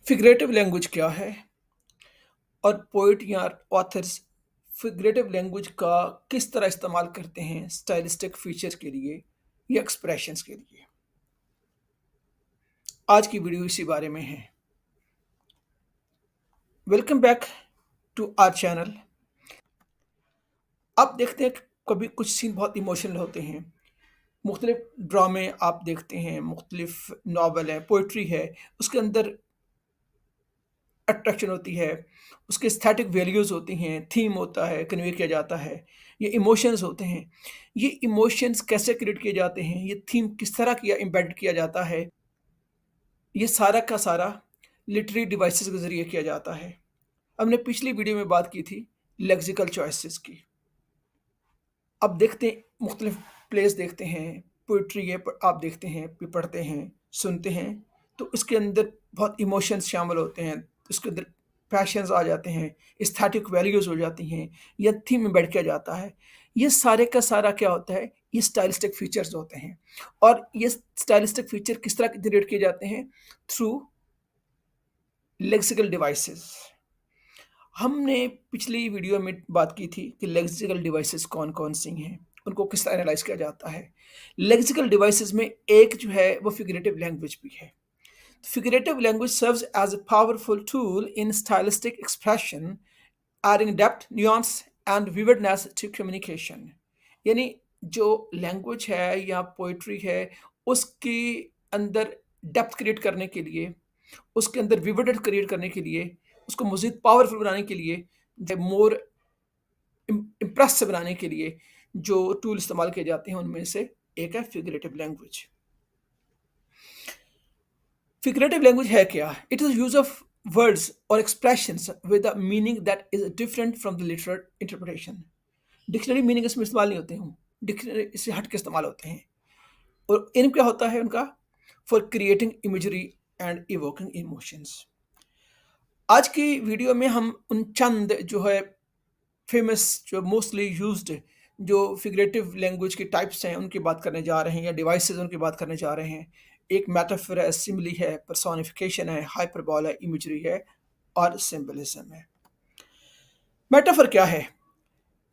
Figurative language क्या है और पोइट या ऑथर्स फिगरेटिव लैंग्वेज का किस तरह इस्तेमाल करते हैं स्टाइलिस्टिक फीचर्स के लिए या एक्सप्रेशंस के लिए। आज की वीडियो इसी बारे में है। Welcome back to our channel. आप देखते हैं कि कभी कुछ सीन बहुत इमोशनल होते हैं। मुख्तलिफ ड्रामे आप देखते हैं, मुख्तलिफ नावल है, पोइट्री है, उसके अंदर अट्रैक्शन होती है, उसके एस्थेटिक वैल्यूज़ होती हैं, थीम होता है, कन्वे किया जाता है, ये इमोशंस होते हैं। ये इमोशंस कैसे क्रिएट किए जाते हैं, ये थीम किस तरह किया एम्बेड किया जाता है, ये सारा का सारा लिटरेरी डिवाइसेस के ज़रिए किया जाता है। हमने पिछली वीडियो में बात की थी लेक्सिकल चॉइसेस की। अब देखते हैं मुख्तलिफ प्लेस देखते हैं, पोइट्री है आप देखते हैं, पढ़ते हैं, सुनते हैं, तो इसके अंदर बहुत इमोशंस शामिल होते हैं, उसके अंदर पैशंस आ जाते हैं, एस्थेटिक वैल्यूज़ हो जाती हैं, या थीम में बैठ किया जाता है। ये सारे का सारा क्या होता है, ये स्टाइलिस्टिक फीचर्स होते हैं। और ये स्टाइलिस्टिक फीचर किस तरह जनरेट किए जाते हैं? Through lexical devices. हमने पिछली वीडियो में बात की थी कि लेक्सिकल डिवाइसेस कौन-कौन सी हैं, उनको किस तरह एनालाइज़ किया जाता है। लेक्सिकल डिवाइसेस में एक जो है वो फिगरेटिव लैंग्वेज भी है। Figurative language serves as a powerful tool in stylistic expression, adding depth, nuance, and vividness to communication. यानी जो लैंग्वेज है या पोइट्री है, उसके अंदर डेप्थ क्रिएट करने के लिए, उसके अंदर विविडनेस क्रिएट करने के लिए, उसको मज़ीद पावरफुल बनाने के लिए, मोर इम्प्रेसिव बनाने के लिए जो टूल इस्तेमाल किए जाते हैं उनमें से एक है फिगरेटिव लैंग्वेज। फिगरेटिव लैंग्वेज है क्या? It is use of words और expressions with a meaning that is different from the literal interpretation. Dictionary meaning इसमें इस्तेमाल नहीं होते हैं, डिक्शनरी से हट के इस्तेमाल होते हैं। और इन क्या होता है उनका? For creating imagery and evoking emotions. आज की वीडियो में हम उन चंद जो है फेमस जो मोस्टली यूज्ड जो फिगरेटिव लैंग्वेज के टाइप्स हैं उनकी बात करने जा रहे हैं, या डिवाइसेस उनकी बात करने जा रहे हैं। एक मेटाफर है, सिमिली है, पर्सोनिफिकेशन है, हाइपरबोला है, इमेजरी है और सिंबलिज्म है। मेटाफर क्या है?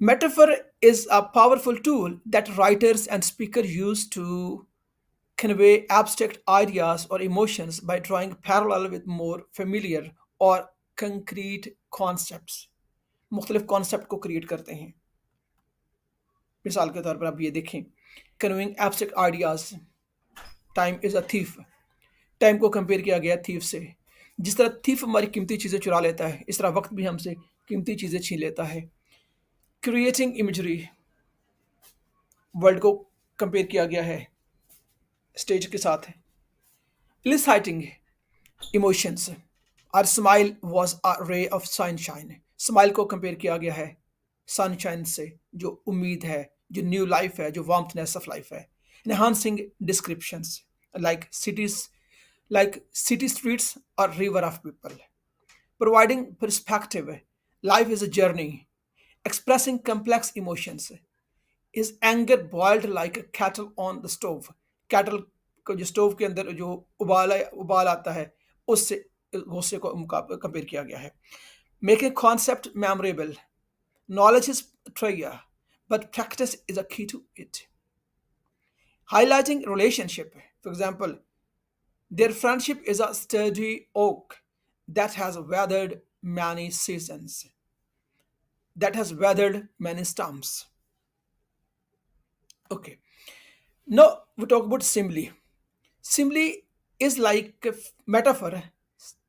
Metaphor is a powerful tool that writers and speaker use to convey abstract ideas or emotions by drawing parallel with more familiar or concrete concepts। मुख्तलिफ concept को create करते हैं। मिसाल के तौर पर आप ये देखें, conveying abstract ideas, time is a thief. Time को कंपेयर किया गया थीफ से। जिस तरह थीफ हमारी कीमती चीज़ें चुरा लेता है, इस तरह वक्त भी हमसे कीमती चीज़ें छीन लेता है। क्रिएटिंग इमेजरी, वर्ल्ड को कंपेयर किया गया है स्टेज के साथ। Eliciting emotions, our smile was a ray of sunshine. Smile को कंपेयर किया गया है सनशाइन से, जो उम्मीद है, जो न्यू लाइफ है, जो वार्मथनेस ऑफ लाइफ है। Enhancing descriptions like cities, like city streets or river of people, providing perspective. Life is a journey, expressing complex emotions. Is anger boiled like a kettle on the stove? Kettle को जो stove के अंदर जो उबाल आता है, उससे गुस्से को कंपेयर किया गया है। Making concept memorable. Knowledge is treasure, but practice is a key to it. Highlighting relationship. For example, their friendship is a sturdy oak that has weathered many seasons, that has weathered many storms. Okay, now we talk about simile. Simile is like a metaphor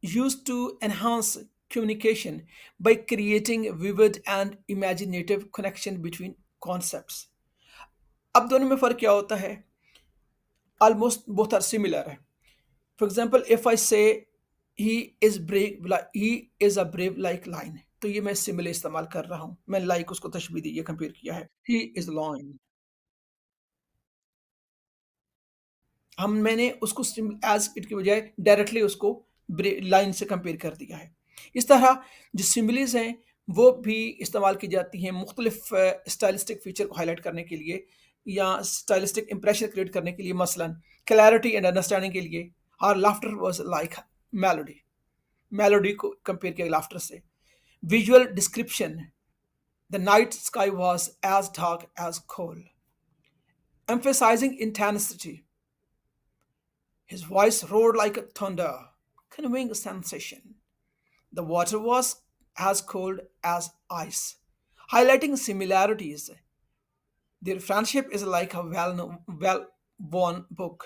used to enhance communication by creating vivid and imaginative connection between concepts. अब दोनों में फ़र्क क्या होता है? Almost both are similar. For example, if I say he is a brave like lion, तो ये मैं सिमिले इस्तेमाल कर रहा हूँ। मैं लाइक उसको तशबीह दी, ये कंपेयर किया है। He is lion. हम मैंने उसको एज इट की बजाय डायरेक्टली उसको लाइन से कंपेयर कर दिया है। इस तरह जो सिमिलीज हैं वो भी इस्तेमाल की जाती हैं मुख्तलिफ स्टाइलिस्टिक फीचर को हाईलाइट करने के लिए या स्टाइलिस्टिक इंप्रेशन क्रिएट करने के लिए। मसलन क्लैरिटी एंड अंडरस्टैंडिंग के लिए, her laughter was like melody. Melody को कंपेयर किया लाफ्टर से। Visual description, the night sky was as dark as coal, emphasizing intensity. His voice roared like a thunder, conveying a sensation. The water was as cold as ice, highlighting similarities. Their friendship is like a well-worn book,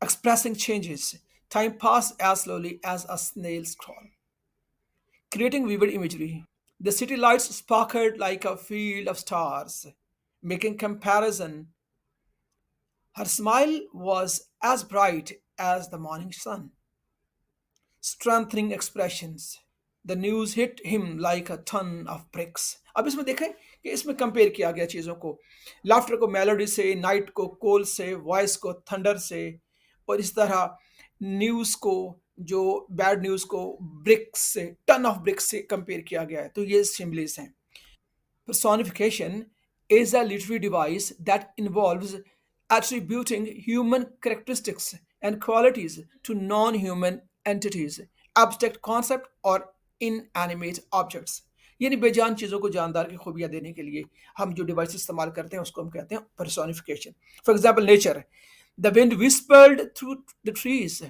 expressing changes. Time passed as slowly as a snail's crawl, creating vivid imagery. The city lights sparkled like a field of stars, making comparison. Her smile was as bright as the morning sun, strengthening expressions. The news hit him like a ton of bricks. अब इसमें देखें कि इसमें compare किया गया चीज़ों को, laughter को मेलोडी से, नाइट को कोल से, वॉइस को थंडर से, और इस तरह न्यूज़ को, जो बैड न्यूज़ को ब्रिक्स से, टन ऑफ ब्रिक्स से कंपेयर किया गया है। तो ये सिमिलीज हैं। Personification is a literary device that involves attributing human characteristics and qualities to non human entities, abstract concept और inanimate objects। यानी बेजान चीज़ों को जानदार की खूबियाँ देने के लिए हम जो डिवाइस इस्तेमाल करते हैं उसको हम कहते हैं personification। For example nature, the wind whispered through the trees.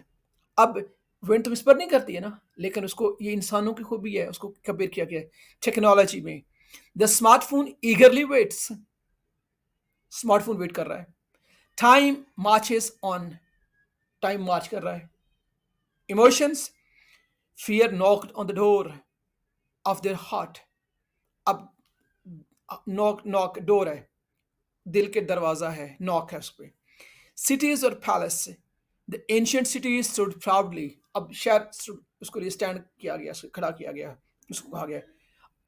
अब विंड तो विस्पर नहीं करती है ना, लेकिन उसको, ये इंसानों की खूबी है, उसको कंपेयर किया गया है टेक्नोलॉजी में। The smartphone eagerly waits, smartphone wait कर रहा है। Time marches on, time march कर रहा है। Emotions, fear knocked on the door of their heart. अब नॉक नॉक डोर है, दिल के दरवाजा है, नॉक है उस पर। सिटीज और palace, the ancient cities stood proudly. अब शहर उसको लिए स्टैंड किया गया, खड़ा किया गया, उसको कहा गया।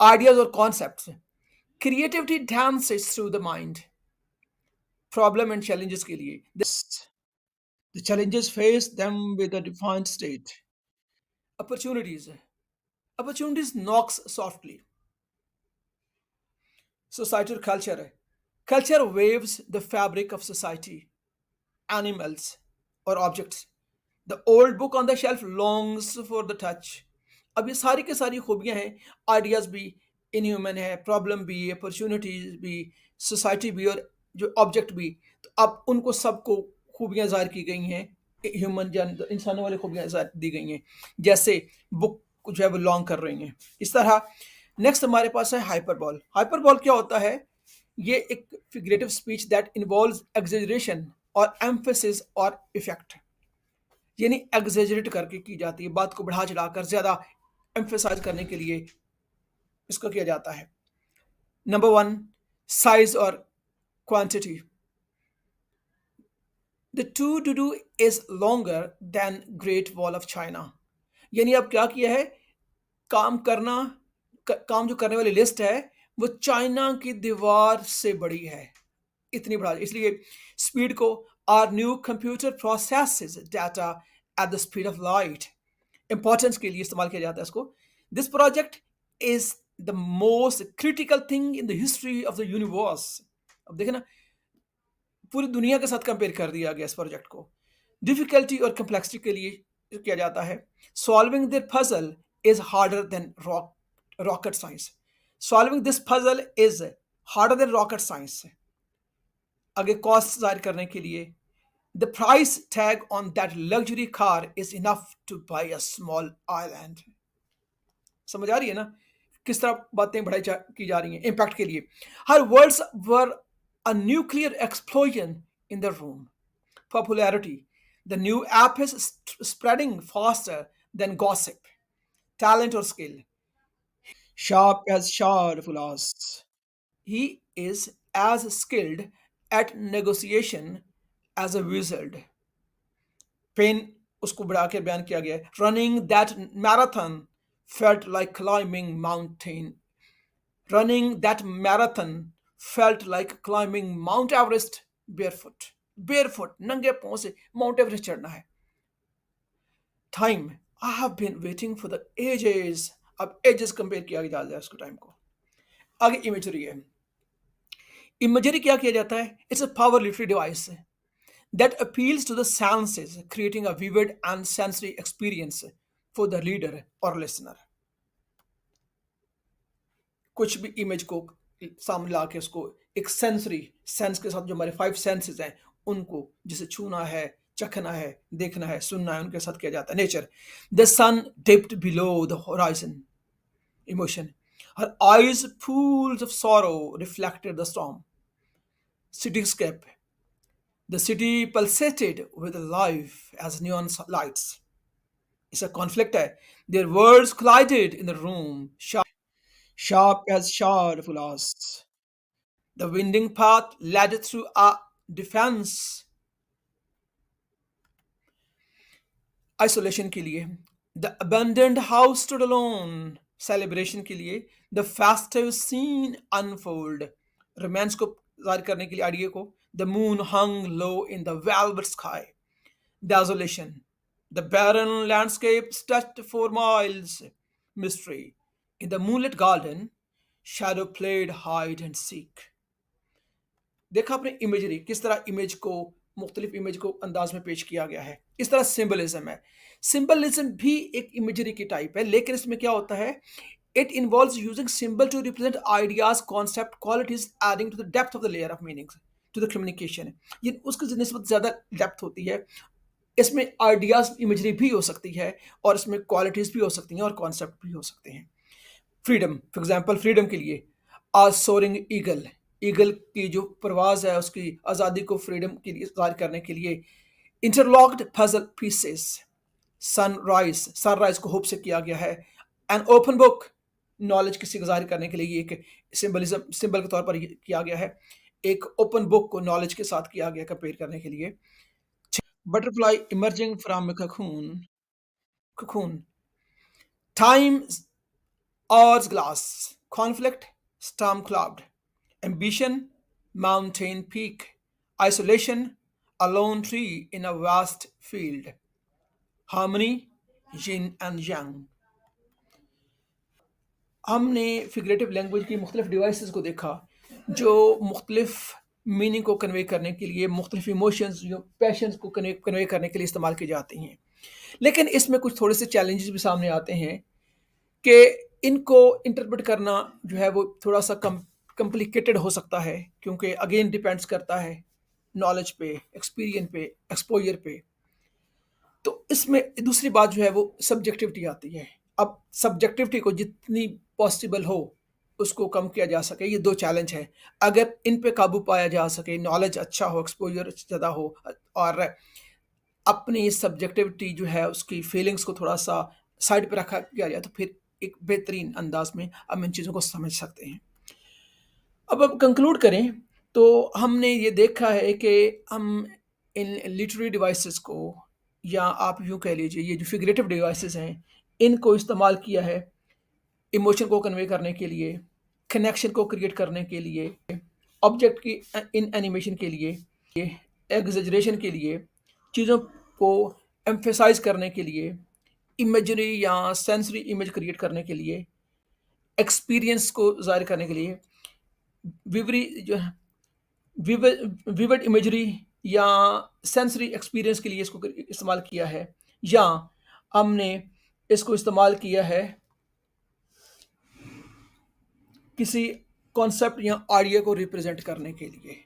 आइडियाज और concepts, creativity dances through the mind। Problem and challenges के लिए, the challenges face them with a defined state। Opportunities, opportunities knocks softly। Societal culture है, culture waves the fabric of society, animals और objects। The old book on the shelf longs for the touch। अब ये सारी की सारी खूबियाँ हैं, ideas भी inhuman है, प्रॉब्लम भी, अपॉर्चुनिटीज भी, सोसाइटी भी, और जो ऑब्जेक्ट भी। तो अब उनको सबको खूबियाँ ज़ाहिर की गई हैं, ह्यूमन जन इंसानों वाली खूबियाँ ज़ाहिर दी गई हैं, जैसे बुक जो है वो लॉन्ग कर रही हैं। इस तरह नेक्स्ट हमारे पास है हाइपरबॉल। हाइपरबॉल क्या होता है? ये एक figurative speech that involves exaggeration और एम्फेसिस और इफेक्ट, यानी एग्जेजरेट करके की जाती है, बात को बढ़ा चढ़ाकर ज़्यादा एम्फेसाइज करने के लिए इसको किया जाता है। नंबर वन, साइज और quantity. The to to do is longer than Great Wall of China. यानी अब क्या किया है, काम करना, काम जो करने वाली लिस्ट है वो चाइना की दीवार से बड़ी है, इतनी बड़ा। इसलिए स्पीड को, our new computer processes data at the speed of light, importance के लिए इस्तेमाल किया जाता है इसको। This project is the most critical thing in the history of the universe. अब देखे ना, पूरी दुनिया के साथ कंपेयर कर दिया गया इस प्रोजेक्ट को। डिफिकल्टी और कम्प्लेक्सिटी के लिए किया जाता है। Solving this puzzle is harder than rocket science. Solving this puzzle is harder than rocket science. आगे कॉस्ट जाहिर करने के लिए, the price tag on that luxury car is enough two by a small island. समझ आ रही है ना किस तरह बातें बढ़ाई की जा रही हैं इम्पैक्ट के लिए। हर words were a nuclear explosion in the room. Popularity, the new app is spreading faster than gossip. Talent or skill, sharp as sharp glass. He is as skilled at negotiation as a wizard. Pain उसको बढ़ा के बयान किया गया है। Running that marathon felt like climbing mountain. Running that marathon felt like climbing Mount Everest barefoot. Barefoot, नंगे पांव से माउंट एवरेस्ट चढ़ना है। Time, I have been waiting for the ages. अब एजेस कंपेयर किया जा रहा है उसको टाइम को। आगे इमेजरी है। इमेजरी क्या किया जाता है? It's a power literary device that appeals to the senses, creating a vivid and sensory experience. for the reader or listener. कुछ भी इमेज को सामने ला के उसको एक सेंसरी सेंस के साथ, जो हमारे 5 सेंसेस हैं, उनको जैसे छूना है, चखना है, देखना है, सुनना है, उनके साथ किया जाता है। Nature, the sun dipped below the horizon. Emotion, her eyes pools of sorrow reflected the storm. Cityscape, the city pulsated with life as neon lights. It's a conflict है. Their words collided in the room, sharp as sharp glass. The winding path led through a defense. Isolation के लिए, the abandoned house stood alone. Celebration के लिए, the festive scene unfold. Romance को जाहिर करने के लिए आइडिया को, the moon hung low in the velvet sky. Desolation, the barren landscape stretched for miles. Mystery, in the moonlit garden, shadow played hide and seek. देखा आपने imagery किस तरह इमेज को, मुख्तलिफ इमेज को अंदाज में पेश किया गया है। इस तरह सिंबलिज्म है। सिंबलिज्म भी एक इमेजरी की टाइप है, लेकिन इसमें क्या होता है, it involves using symbol to represent ideas, concept, qualities, adding to the depth of the layer of meanings to the communication. ये उसकी निस्बत ज़्यादा डेप्थ होती है। इसमें आइडियाज इमेजरी भी हो सकती है, और इसमें क्वालिटीज भी हो सकती हैं, और कॉन्सेप्ट भी हो सकते हैं। फ्रीडम, फॉर एग्जाम्पल, फ्रीडम के लिए आ सोरिंग ईगल, ईगल की जो परवाज है उसकी आज़ादी को फ्रीडम के लिए जाहिर करने के लिए। Interlocked puzzle pieces, sunrise, sunrise को होप से किया गया है। एन ओपन बुक, नॉलेज किसी को जाहिर करने के लिए एक सिंबलिज्म, सिंबल के तौर पर किया गया है। एक ओपन बुक को नॉलेज के साथ किया गया, कंपेयर करने के लिए। Butterfly emerging from cocoon, cocoon, time hourglass, conflict, storm cloud, ambition, mountain peak, isolation, a lone tree in a vast field, harmony, yin and yang. हमने फिगरेटिव लैंग्वेज की मुख्तलिफ डिवाइसेस को देखा, जो मुख्तलिफ मीनिंग को कन्वे करने के लिए, मुख्तलिफ इमोशंस, जो पैशंस को कन्वे करने के लिए इस्तेमाल की जाती हैं। लेकिन इसमें कुछ थोड़े से चैलेंजेस भी सामने आते हैं कि इनको इंटरप्रेट करना जो है वो थोड़ा सा कम्प्लिकेटेड हो सकता है, क्योंकि अगेन डिपेंड्स करता है नॉलेज पे, एक्सपीरियंस पे, एक्सपोजर पे। तो इसमें दूसरी बात जो है वो सब्जेक्टिविटी आती है। अब सब्जेक्टिविटी को जितनी पॉसिबल हो उसको कम किया जा सके, ये दो चैलेंज हैं। अगर इन पे काबू पाया जा सके, नॉलेज अच्छा हो, एक्सपोजर ज़्यादा हो, और अपनी सब्जेक्टिविटी जो है उसकी फीलिंग्स को थोड़ा सा साइड पे रखा किया जाए, तो फिर एक बेहतरीन अंदाज में हम इन चीज़ों को समझ सकते हैं। अब कंक्लूड करें तो हमने ये देखा है कि हम इन लिटरेरी डिवाइसेस को, या आप यूँ कह लीजिए ये जो फिगरेटिव डिवाइसेस हैं, इनको इस्तेमाल किया है इमोशन को कन्वे करने के लिए, कनेक्शन को क्रिएट करने के लिए, ऑब्जेक्ट की इन एनिमेशन के लिए, एग्जेजरेशन के लिए, चीज़ों को एम्फेसाइज करने के लिए, इमेजरी या सेंसरी इमेज क्रिएट करने के लिए, एक्सपीरियंस को जाहिर करने के लिए, विवरी जो है विविड इमेजरी या सेंसरी एक्सपीरियंस के लिए इसको इस्तेमाल किया है, या हमने इसको इस्तेमाल किया है किसी कॉन्सेप्ट या आइडिया को रिप्रेजेंट करने के लिए।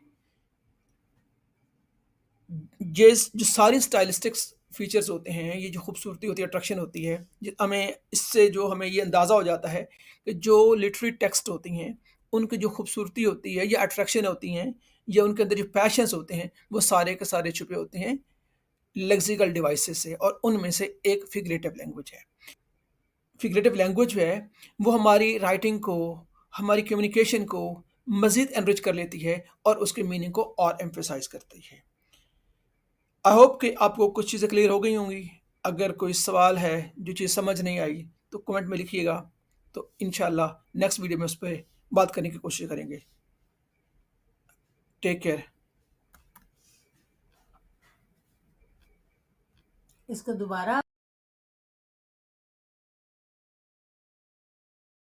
ये जो सारी स्टाइलिस्टिक्स फीचर्स होते हैं, ये जो खूबसूरती होती है, अट्रैक्शन होती है, हमें इससे जो हमें ये अंदाज़ा हो जाता है कि जो लिटरेरी टेक्स्ट होती हैं उनकी जो खूबसूरती होती है या अट्रैक्शन होती हैं, या उनके अंदर जो पैशंस होते हैं, वो सारे के सारे छुपे होते हैं लेक्सिकल डिवाइसेस से, और उनमें से एक फिगरेटिव लैंग्वेज है। फिगरेटिव लैंग्वेज है वो हमारी राइटिंग को, हमारी कम्युनिकेशन को मज़ीद एनरिच कर लेती है और उसके मीनिंग को और एम्फेसाइज करती है। आई होप कि आपको कुछ चीज़ें क्लियर हो गई होंगी। अगर कोई सवाल है, जो चीज़ समझ नहीं आई, तो कमेंट में लिखिएगा, तो इंशाल्लाह नेक्स्ट वीडियो में उस पर बात करने की कोशिश करेंगे। Take care. इसको दोबारा